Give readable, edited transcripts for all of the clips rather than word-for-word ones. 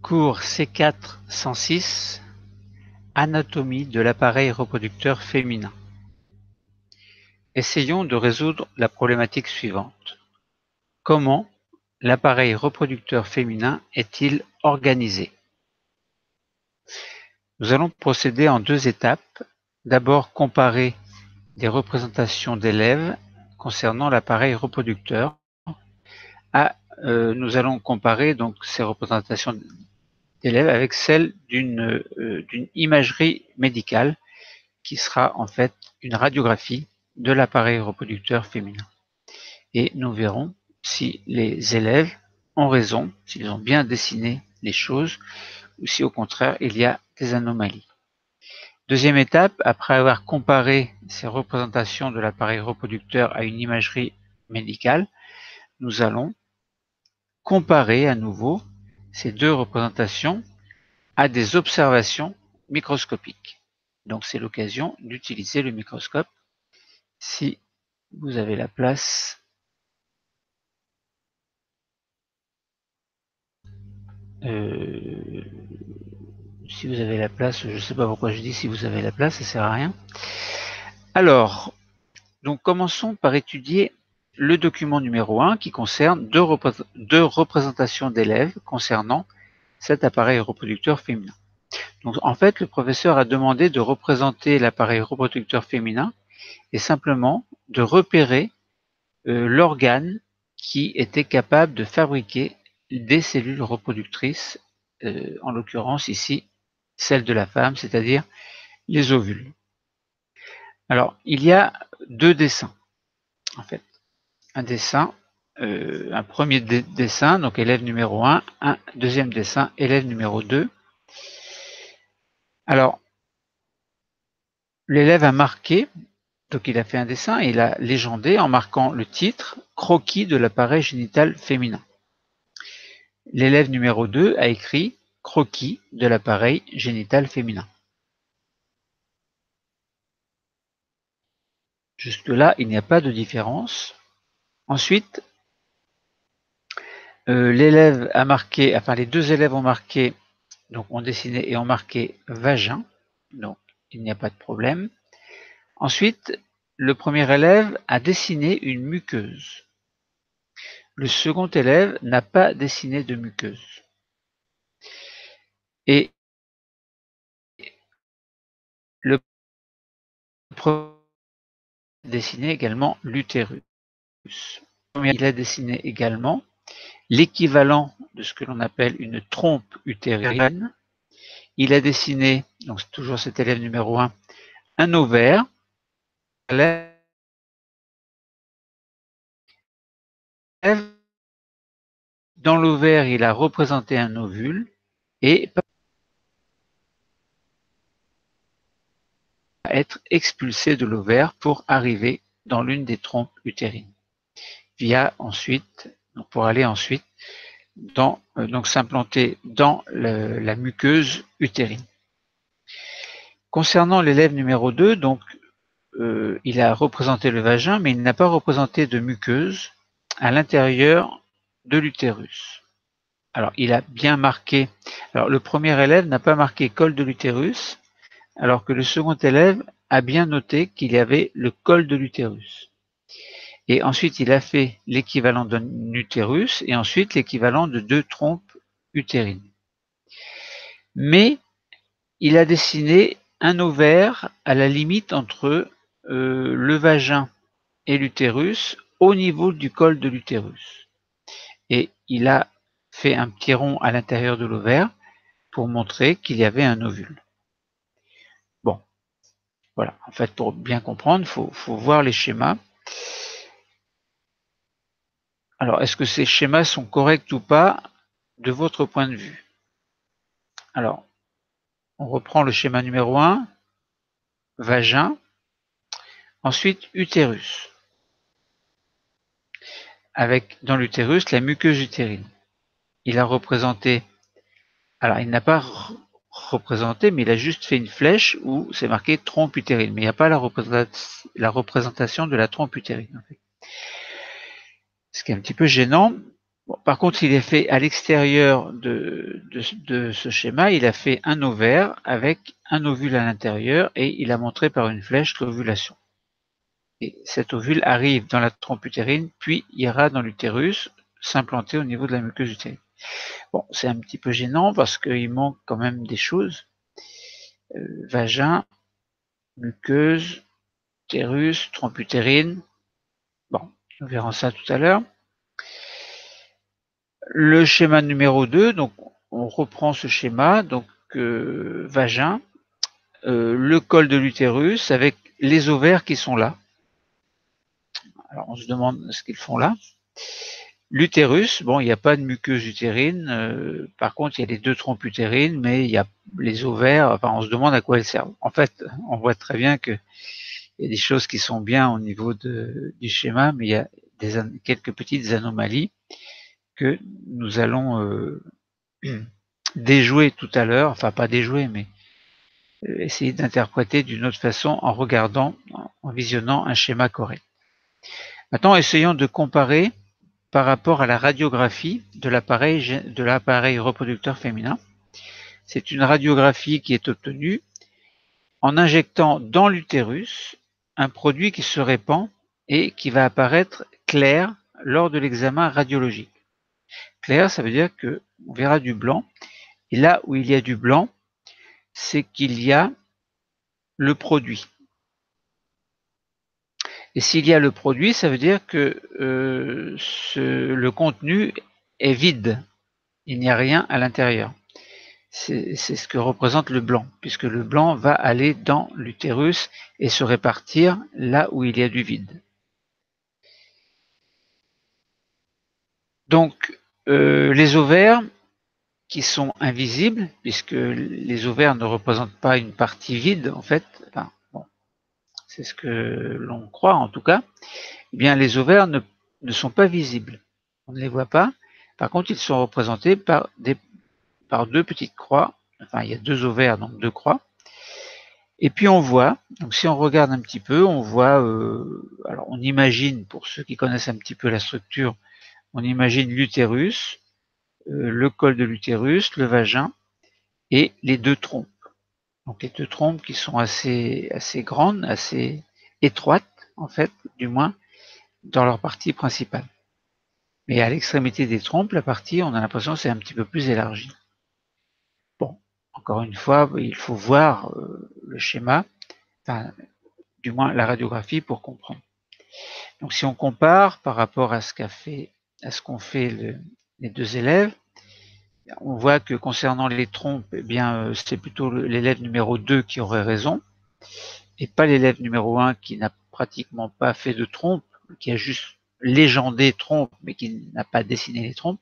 Cours C4-106 Anatomie de l'appareil reproducteur féminin. Essayons de résoudre la problématique suivante. Comment l'appareil reproducteur féminin est-il organisé? Nous allons procéder en deux étapes. D'abord, comparer des représentations d'élèves concernant l'appareil reproducteur. Nous allons comparer donc ces représentations d'élèves avec celles d'une imagerie médicale qui sera en fait une radiographie de l'appareil reproducteur féminin. Et nous verrons si les élèves ont raison, s'ils ont bien dessiné les choses, ou si au contraire il y a des anomalies. Deuxième étape, après avoir comparé ces représentations de l'appareil reproducteur à une imagerie médicale, nous allons comparer à nouveau ces deux représentations à des observations microscopiques. Donc c'est l'occasion d'utiliser le microscope si vous avez la place. Si vous avez la place, je ne sais pas pourquoi je dis si vous avez la place, ça ne sert à rien. Alors, donc commençons par étudier le document numéro 1 qui concerne deux représentations d'élèves concernant cet appareil reproducteur féminin. Donc en fait, le professeur a demandé de représenter l'appareil reproducteur féminin et simplement de repérer l'organe qui était capable de fabriquer des cellules reproductrices, en l'occurrence ici celle de la femme, c'est-à-dire les ovules. Alors, il y a deux dessins, en fait. Un dessin, un premier dessin, donc élève numéro 1, un deuxième dessin, élève numéro 2. Alors, l'élève a marqué, donc il a fait un dessin et il a légendé en marquant le titre « Croquis de l'appareil génital féminin ». L'élève numéro 2 a écrit « Croquis de l'appareil génital féminin ». Jusque-là, il n'y a pas de différence. Ensuite, l'élève a marqué, enfin les deux élèves ont marqué, donc ont dessiné et ont marqué vagin, donc il n'y a pas de problème. Ensuite, le premier élève a dessiné une muqueuse. Le second élève n'a pas dessiné de muqueuse. Et le premier a dessiné également l'utérus. Il a dessiné également l'équivalent de ce que l'on appelle une trompe utérine. Il a dessiné, donc c'est toujours cet élève numéro 1, un ovaire. Dans l'ovaire, il a représenté un ovule et être expulsé de l'ovaire pour arriver dans l'une des trompes utérines, via ensuite, pour aller ensuite dans, donc s'implanter dans la muqueuse utérine. Concernant l'élève numéro 2, donc il a représenté le vagin, mais il n'a pas représenté de muqueuse à l'intérieur de l'utérus. Alors, il a bien marqué. Alors, le premier élève n'a pas marqué col de l'utérus, alors que le second élève a bien noté qu'il y avait le col de l'utérus. Et ensuite, il a fait l'équivalent d'un utérus et ensuite l'équivalent de deux trompes utérines. Mais il a dessiné un ovaire à la limite entre le vagin et l'utérus au niveau du col de l'utérus. Et il a fait un petit rond à l'intérieur de l'ovaire pour montrer qu'il y avait un ovule. Bon, voilà. En fait, pour bien comprendre, il faut voir les schémas. Alors, est-ce que ces schémas sont corrects ou pas de votre point de vue? Alors, on reprend le schéma numéro 1, vagin, ensuite utérus, avec dans l'utérus la muqueuse utérine. Il a représenté, alors il n'a pas représenté, mais il a juste fait une flèche où c'est marqué trompe utérine, mais il n'y a pas la représentation de la trompe utérine. En fait. Ce qui est un petit peu gênant. Bon, par contre, s'il est fait à l'extérieur de ce schéma, il a fait un ovaire avec un ovule à l'intérieur et il a montré par une flèche l'ovulation. Et cet ovule arrive dans la trompe utérine, puis ira dans l'utérus, s'implanter au niveau de la muqueuse utérine. Bon, c'est un petit peu gênant parce qu'il manque quand même des choses. Vagin, muqueuse, utérus, trompe utérine. Bon, nous verrons ça tout à l'heure. Le schéma numéro 2, donc on reprend ce schéma, donc vagin, le col de l'utérus avec les ovaires qui sont là. Alors on se demande ce qu'ils font là. L'utérus, bon, il n'y a pas de muqueuse utérine, par contre il y a les deux trompes utérines, mais il y a les ovaires, enfin on se demande à quoi elles servent. En fait, on voit très bien qu'il y a des choses qui sont bien au niveau du schéma, mais il y a quelques petites anomalies que nous allons déjouer tout à l'heure, enfin pas déjouer, mais essayer d'interpréter d'une autre façon en regardant, en visionnant un schéma correct. Maintenant, essayons de comparer par rapport à la radiographie de l'appareil reproducteur féminin. C'est une radiographie qui est obtenue en injectant dans l'utérus un produit qui se répand et qui va apparaître clair lors de l'examen radiologique. Clair, ça veut dire qu'on verra du blanc, et là où il y a du blanc, c'est qu'il y a le produit. Et s'il y a le produit, ça veut dire que le contenu est vide. Il n'y a rien à l'intérieur. C'est ce que représente le blanc, puisque le blanc va aller dans l'utérus et se répartir là où il y a du vide. Donc, les ovaires qui sont invisibles, puisque les ovaires ne représentent pas une partie vide, en fait, enfin, bon, c'est ce que l'on croit en tout cas, eh bien les ovaires ne sont pas visibles. On ne les voit pas. Par contre, ils sont représentés par deux petites croix. Enfin, il y a deux ovaires, donc deux croix. Et puis on voit, donc si on regarde un petit peu, on voit, alors on imagine, pour ceux qui connaissent un petit peu la structure, on imagine l'utérus, le col de l'utérus, le vagin et les deux trompes. Donc les deux trompes qui sont assez grandes, assez étroites en fait, du moins dans leur partie principale. Mais à l'extrémité des trompes, la partie, on a l'impression que c'est un petit peu plus élargi. Bon, encore une fois, il faut voir le schéma, enfin, du moins la radiographie pour comprendre. Donc si on compare par rapport à ce qu'ont fait les deux élèves, on voit que concernant les trompes, eh bien c'est plutôt l'élève numéro 2 qui aurait raison, et pas l'élève numéro 1 qui n'a pratiquement pas fait de trompe, qui a juste légendé trompe, mais qui n'a pas dessiné les trompes.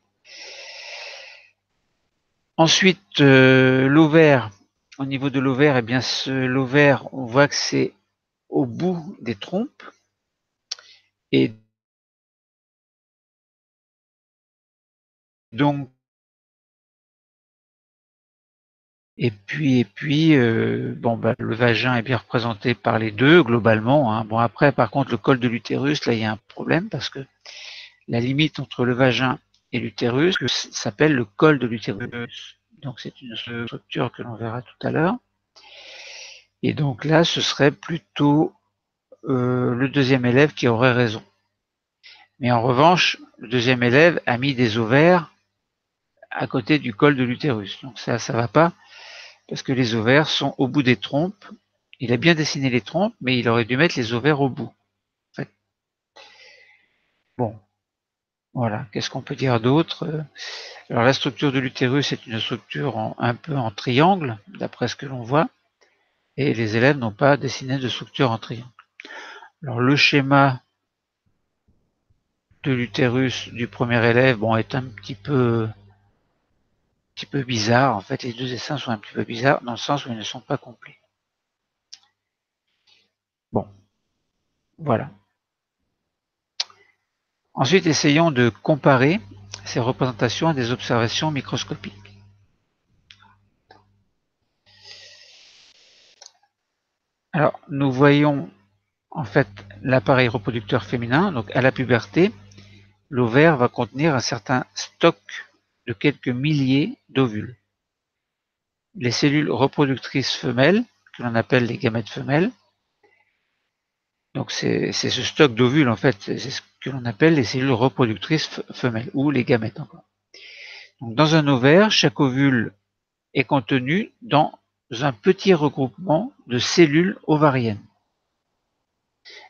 Ensuite, l'ovaire. Au niveau de l'ovaire, eh bien l'ovaire, on voit que c'est au bout des trompes. Et donc, bon, bah, le vagin est bien représenté par les deux, globalement, hein. Bon, après, par contre, le col de l'utérus, là, il y a un problème parce que la limite entre le vagin et l'utérus s'appelle le col de l'utérus. Donc, c'est une structure que l'on verra tout à l'heure. Et donc là, ce serait plutôt le deuxième élève qui aurait raison. Mais en revanche, le deuxième élève a mis des ovaires à côté du col de l'utérus. Donc ça va pas, parce que les ovaires sont au bout des trompes. Il a bien dessiné les trompes, mais il aurait dû mettre les ovaires au bout. En fait. Bon, voilà. Qu'est-ce qu'on peut dire d'autre? Alors la structure de l'utérus est une structure un peu en triangle, d'après ce que l'on voit, et les élèves n'ont pas dessiné de structure en triangle. Alors le schéma de l'utérus du premier élève, bon, est un petit peu bizarre. En fait, les deux dessins sont un petit peu bizarres dans le sens où ils ne sont pas complets. Bon, voilà. Ensuite, essayons de comparer ces représentations à des observations microscopiques. Alors, nous voyons en fait l'appareil reproducteur féminin, donc à la puberté, l'ovaire va contenir un certain stock de quelques milliers d'ovules. Les cellules reproductrices femelles, que l'on appelle les gamètes femelles, donc c'est ce stock d'ovules en fait, c'est ce que l'on appelle les cellules reproductrices femelles, ou les gamètes encore. Donc dans un ovaire, chaque ovule est contenu dans un petit regroupement de cellules ovariennes.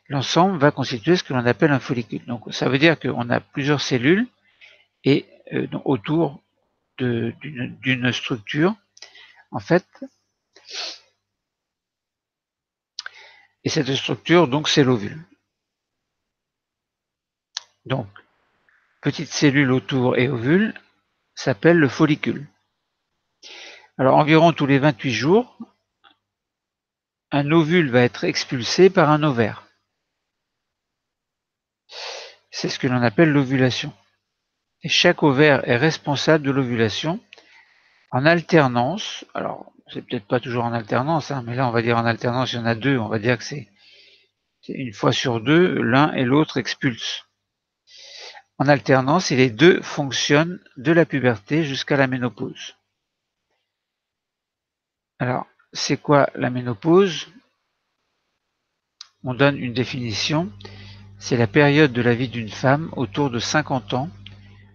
L'ensemble va constituer ce que l'on appelle un follicule. Donc ça veut dire qu'on a plusieurs cellules et autour d'une structure, en fait. Et cette structure, donc, c'est l'ovule. Donc, petite cellule autour et ovule s'appelle le follicule. Alors, environ tous les 28 jours, un ovule va être expulsé par un ovaire. C'est ce que l'on appelle l'ovulation. Et chaque ovaire est responsable de l'ovulation en alternance. Alors, c'est peut-être pas toujours en alternance, hein, mais là, on va dire en alternance, il y en a deux. On va dire que c'est une fois sur deux, l'un et l'autre expulsent. En alternance, et les deux fonctionnent de la puberté jusqu'à la ménopause. Alors, c'est quoi la ménopause? On donne une définition. C'est la période de la vie d'une femme autour de 50 ans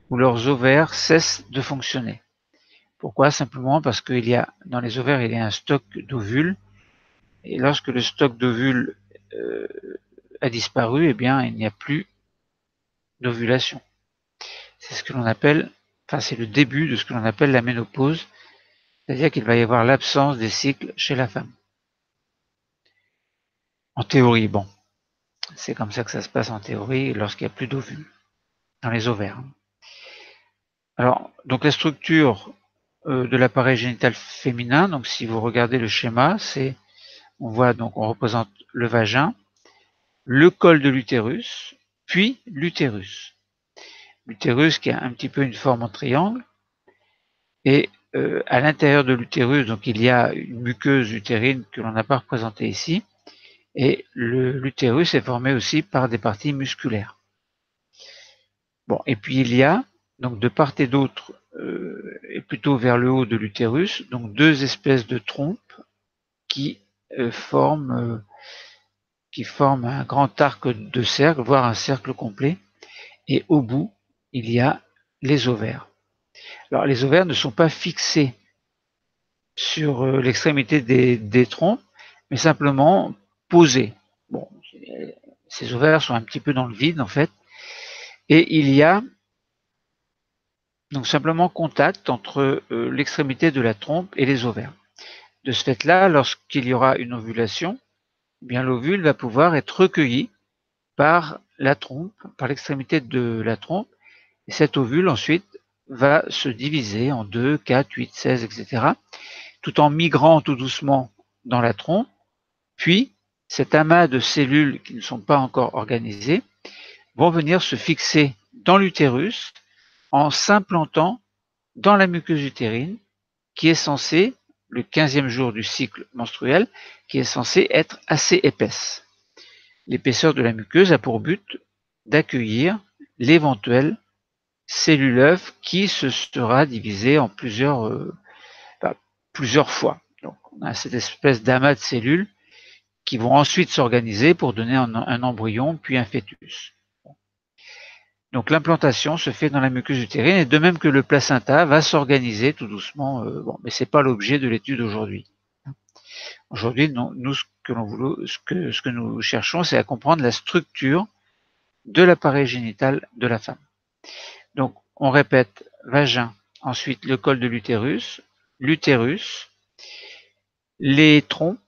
où leurs ovaires cessent de fonctionner. Pourquoi? Simplement parce qu'il y a, dans les ovaires, il y a un stock d'ovules. Et lorsque le stock d'ovules a disparu, eh bien, il n'y a plus d'ovulation. C'est ce que l'on appelle, enfin, c'est le début de ce que l'on appelle la ménopause. C'est-à-dire qu'il va y avoir l'absence des cycles chez la femme. En théorie, bon. C'est comme ça que ça se passe en théorie lorsqu'il n'y a plus d'ovules dans les ovaires. Alors, donc la structure de l'appareil génital féminin, donc si vous regardez le schéma, on voit donc on représente le vagin, le col de l'utérus, puis l'utérus. L'utérus qui a un petit peu une forme en triangle, et à l'intérieur de l'utérus, donc il y a une muqueuse utérine que l'on n'a pas représentée ici, et l'utérus est formé aussi par des parties musculaires. Bon, et puis il y a, donc de part et d'autre, et plutôt vers le haut de l'utérus, donc deux espèces de trompes qui forment un grand arc de cercle, voire un cercle complet, et au bout, il y a les ovaires. Alors les ovaires ne sont pas fixés sur l'extrémité des trompes, mais simplement posés. Bon, ces ovaires sont un petit peu dans le vide en fait, et il y a donc simplement contact entre l'extrémité de la trompe et les ovaires. De ce fait-là, lorsqu'il y aura une ovulation, eh bien l'ovule va pouvoir être recueilli par la trompe, par l'extrémité de la trompe, et cet ovule ensuite va se diviser en 2, 4, 8, 16, etc., tout en migrant tout doucement dans la trompe, puis cet amas de cellules qui ne sont pas encore organisées vont venir se fixer dans l'utérus en s'implantant dans la muqueuse utérine qui est censée, le 15e jour du cycle menstruel, qui est censée être assez épaisse. L'épaisseur de la muqueuse a pour but d'accueillir l'éventuelle cellule œuf qui se sera divisée en plusieurs fois. Donc on a cette espèce d'amas de cellules qui vont ensuite s'organiser pour donner un embryon puis un fœtus. Donc l'implantation se fait dans la muqueuse utérine et de même que le placenta va s'organiser tout doucement. Mais c'est pas l'objet de l'étude aujourd'hui. Aujourd'hui, nous ce que nous cherchons, c'est à comprendre la structure de l'appareil génital de la femme. Donc on répète vagin, ensuite le col de l'utérus, les trompes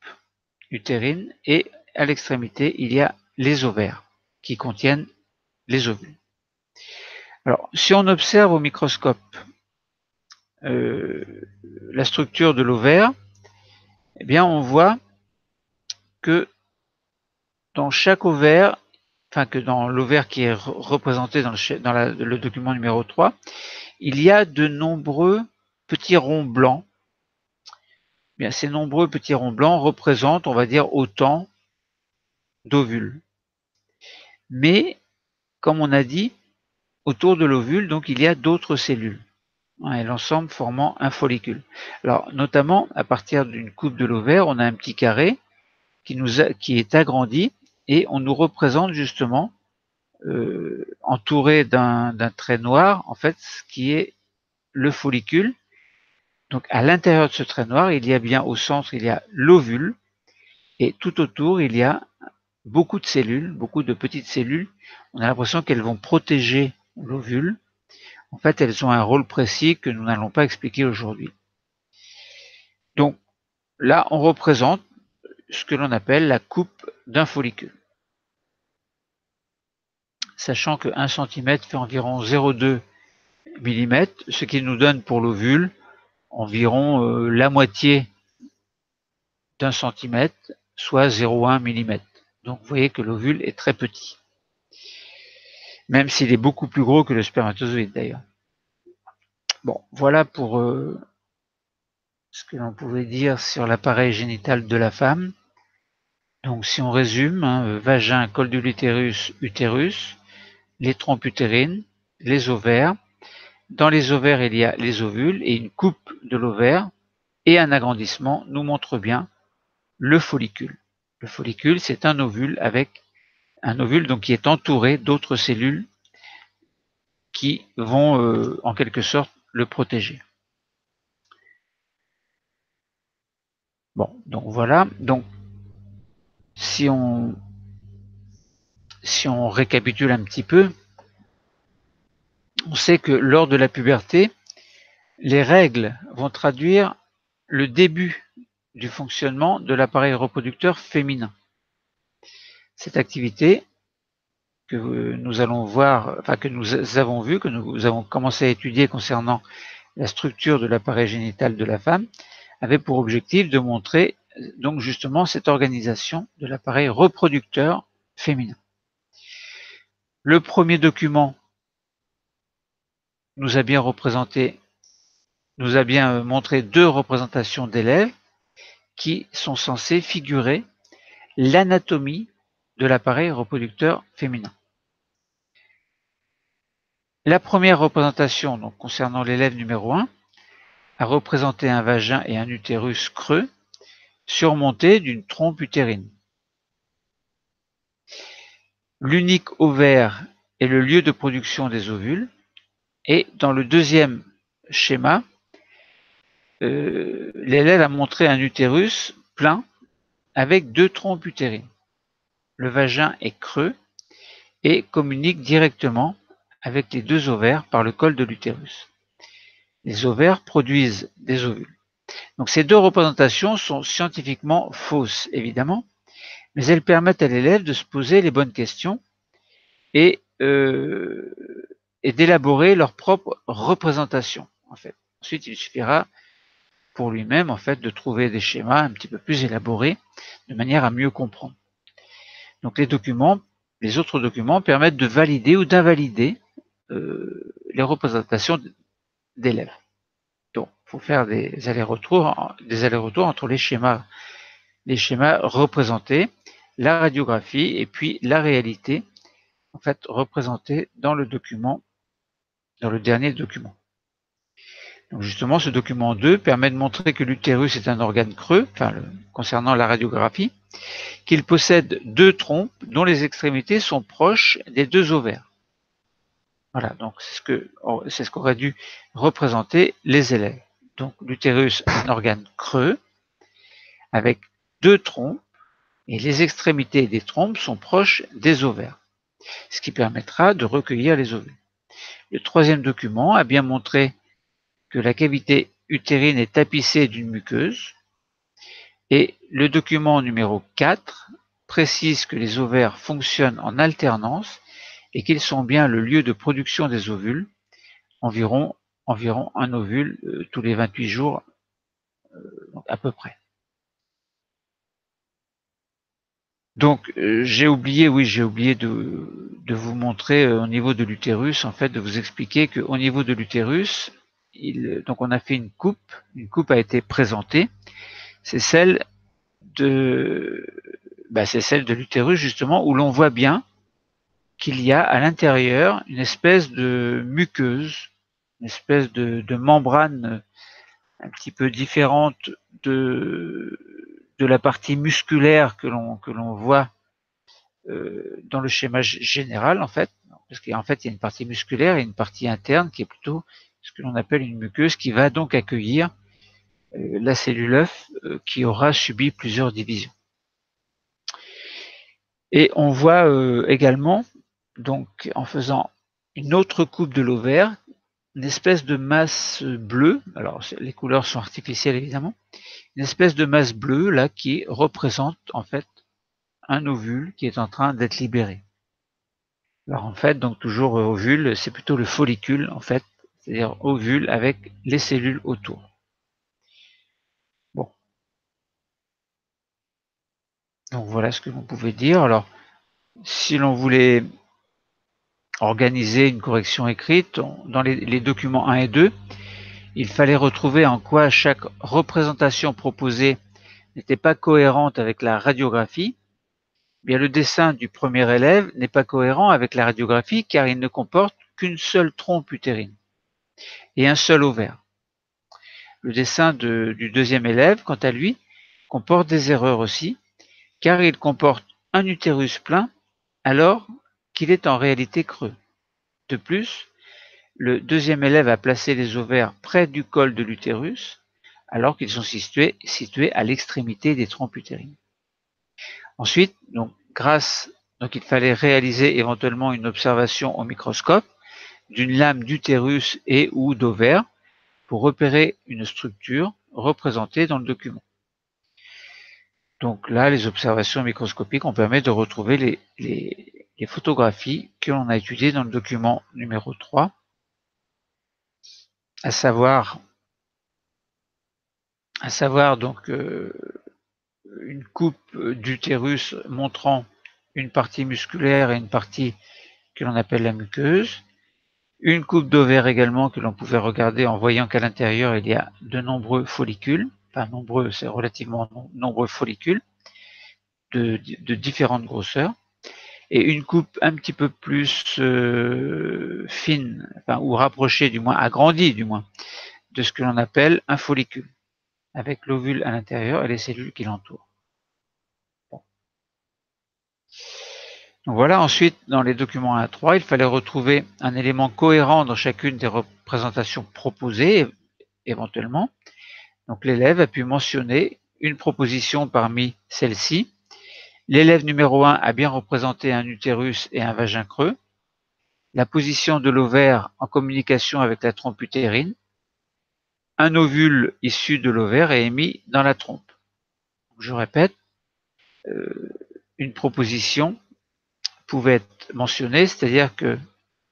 utérines et à l'extrémité il y a les ovaires qui contiennent les ovules. Alors, si on observe au microscope la structure de l'ovaire, eh bien, on voit que dans chaque ovaire, enfin que dans l'ovaire qui est représenté dans le document numéro 3, il y a de nombreux petits ronds blancs. Eh bien, ces nombreux petits ronds blancs représentent, on va dire, autant d'ovules. Mais, comme on a dit, autour de l'ovule, donc il y a d'autres cellules, et l'ensemble formant un follicule. Alors, notamment, à partir d'une coupe de l'ovaire, on a un petit carré qui est agrandi et on nous représente justement entouré d'un trait noir, en fait, ce qui est le follicule. Donc, à l'intérieur de ce trait noir, il y a bien au centre, il y a l'ovule, et tout autour, il y a beaucoup de cellules, beaucoup de petites cellules. On a l'impression qu'elles vont protéger l'ovule. En fait, elles ont un rôle précis que nous n'allons pas expliquer aujourd'hui. Donc, là, on représente ce que l'on appelle la coupe d'un follicule. Sachant que 1 cm fait environ 0,2 mm, ce qui nous donne pour l'ovule environ la moitié d'un centimètre, soit 0,1 mm. Donc vous voyez que l'ovule est très petit, même s'il est beaucoup plus gros que le spermatozoïde d'ailleurs. Bon, voilà pour ce que l'on pouvait dire sur l'appareil génital de la femme. Donc si on résume, vagin, col de l'utérus, utérus, les trompes utérines, les ovaires. Dans les ovaires, il y a les ovules et une coupe de l'ovaire et un agrandissement nous montre bien le follicule. Le follicule, c'est un ovule donc qui est entouré d'autres cellules qui vont en quelque sorte le protéger. Bon, donc voilà. Donc si on récapitule un petit peu, on sait que lors de la puberté, les règles vont traduire le début du fonctionnement de l'appareil reproducteur féminin. Cette activité que nous allons voir, enfin que nous avons vu, que nous avons commencé à étudier concernant la structure de l'appareil génital de la femme, avait pour objectif de montrer donc justement cette organisation de l'appareil reproducteur féminin. Le premier document nous a bien montré deux représentations d'élèves qui sont censées figurer l'anatomie de l'appareil reproducteur féminin. La première représentation, donc concernant l'élève numéro 1, a représenté un vagin et un utérus creux surmontés d'une trompe utérine. L'unique ovaire est le lieu de production des ovules, et dans le deuxième schéma, l'élève a montré un utérus plein avec deux trompes utérines. Le vagin est creux et communique directement avec les deux ovaires par le col de l'utérus. Les ovaires produisent des ovules. Donc ces deux représentations sont scientifiquement fausses, évidemment, mais elles permettent à l'élève de se poser les bonnes questions et d'élaborer leur propre représentation, en fait. Ensuite, il suffira pour lui-même, en fait, de trouver des schémas un petit peu plus élaborés de manière à mieux comprendre. Donc les autres documents permettent de valider ou d'invalider les représentations d'élèves. Donc, il faut faire des allers-retours entre les schémas représentés, la radiographie et puis la réalité, en fait, représentée dans le document, dans le dernier document. Donc justement, ce document 2 permet de montrer que l'utérus est un organe creux, concernant la radiographie, qu'il possède deux trompes dont les extrémités sont proches des deux ovaires. Voilà, donc c'est ce qu'auraient dû représenter les élèves. Donc l'utérus est un organe creux avec deux trompes et les extrémités des trompes sont proches des ovaires, ce qui permettra de recueillir les ovules. Le troisième document a bien montré que la cavité utérine est tapissée d'une muqueuse, et le document numéro 4 précise que les ovaires fonctionnent en alternance et qu'ils sont bien le lieu de production des ovules, environ un ovule tous les 28 jours, donc à peu près. Donc j'ai oublié de vous montrer au niveau de l'utérus, en fait, de vous expliquer qu'au niveau de l'utérus, donc on a fait une coupe a été présentée, c'est celle de l'utérus justement, où l'on voit bien qu'il y a à l'intérieur une espèce de muqueuse, une espèce de membrane un petit peu différente de la partie musculaire que l'on voit dans le schéma général, en fait. Parce qu'en fait, il y a une partie musculaire et une partie interne qui est plutôt ce que l'on appelle une muqueuse qui va donc accueillir la cellule œuf qui aura subi plusieurs divisions. Et on voit également, donc en faisant une autre coupe de l'ovaire, une espèce de masse bleue, alors les couleurs sont artificielles évidemment, une espèce de masse bleue là qui représente en fait un ovule qui est en train d'être libéré. Alors en fait, donc toujours ovule, c'est plutôt le follicule en fait, c'est-à-dire ovule avec les cellules autour. Bon. Donc voilà ce que vous pouvez dire. Alors, si l'on voulait organiser une correction écrite, dans les documents 1 et 2, il fallait retrouver en quoi chaque représentation proposée n'était pas cohérente avec la radiographie. Bien, le dessin du premier élève n'est pas cohérent avec la radiographie car il ne comporte qu'une seule trompe utérine et un seul ovaire. Le dessin du deuxième élève, quant à lui, comporte des erreurs aussi, car il comporte un utérus plein alors qu'il est en réalité creux. De plus, le deuxième élève a placé les ovaires près du col de l'utérus, alors qu'ils sont situés à l'extrémité des trompes utérines. Ensuite, donc il fallait réaliser éventuellement une observation au microscope d'une lame d'utérus et ou d'ovaire pour repérer une structure représentée dans le document. Donc là, les observations microscopiques ont permis de retrouver les photographies que l'on a étudiées dans le document numéro 3, à savoir donc une coupe d'utérus montrant une partie musculaire et une partie que l'on appelle la muqueuse, une coupe d'ovaire également que l'on pouvait regarder en voyant qu'à l'intérieur il y a de nombreux follicules, enfin nombreux, c'est relativement nombreux follicules de différentes grosseurs, et une coupe un petit peu plus fine, enfin, ou rapprochée du moins, agrandie du moins, de ce que l'on appelle un follicule, avec l'ovule à l'intérieur et les cellules qui l'entourent. Bon. Donc voilà, ensuite, dans les documents 1 à 3, il fallait retrouver un élément cohérent dans chacune des représentations proposées, éventuellement. Donc l'élève a pu mentionner une proposition parmi celles-ci. L'élève numéro 1 a bien représenté un utérus et un vagin creux. La position de l'ovaire en communication avec la trompe utérine. Un ovule issu de l'ovaire est émis dans la trompe. Je répète, une proposition pouvait être mentionnée, c'est-à-dire que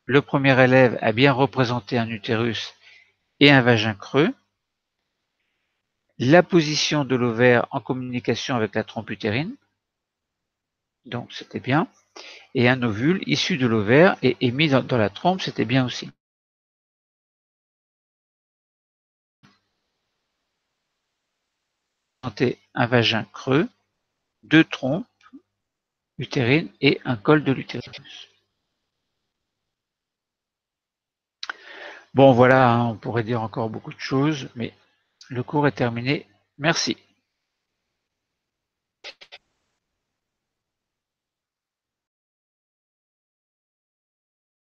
le premier élève a bien représenté un utérus et un vagin creux. La position de l'ovaire en communication avec la trompe utérine, donc c'était bien, et un ovule issu de l'ovaire et émis dans la trompe, c'était bien aussi. Un vagin creux, deux trompes utérines et un col de l'utérus. Bon voilà, on pourrait dire encore beaucoup de choses, mais le cours est terminé. Merci.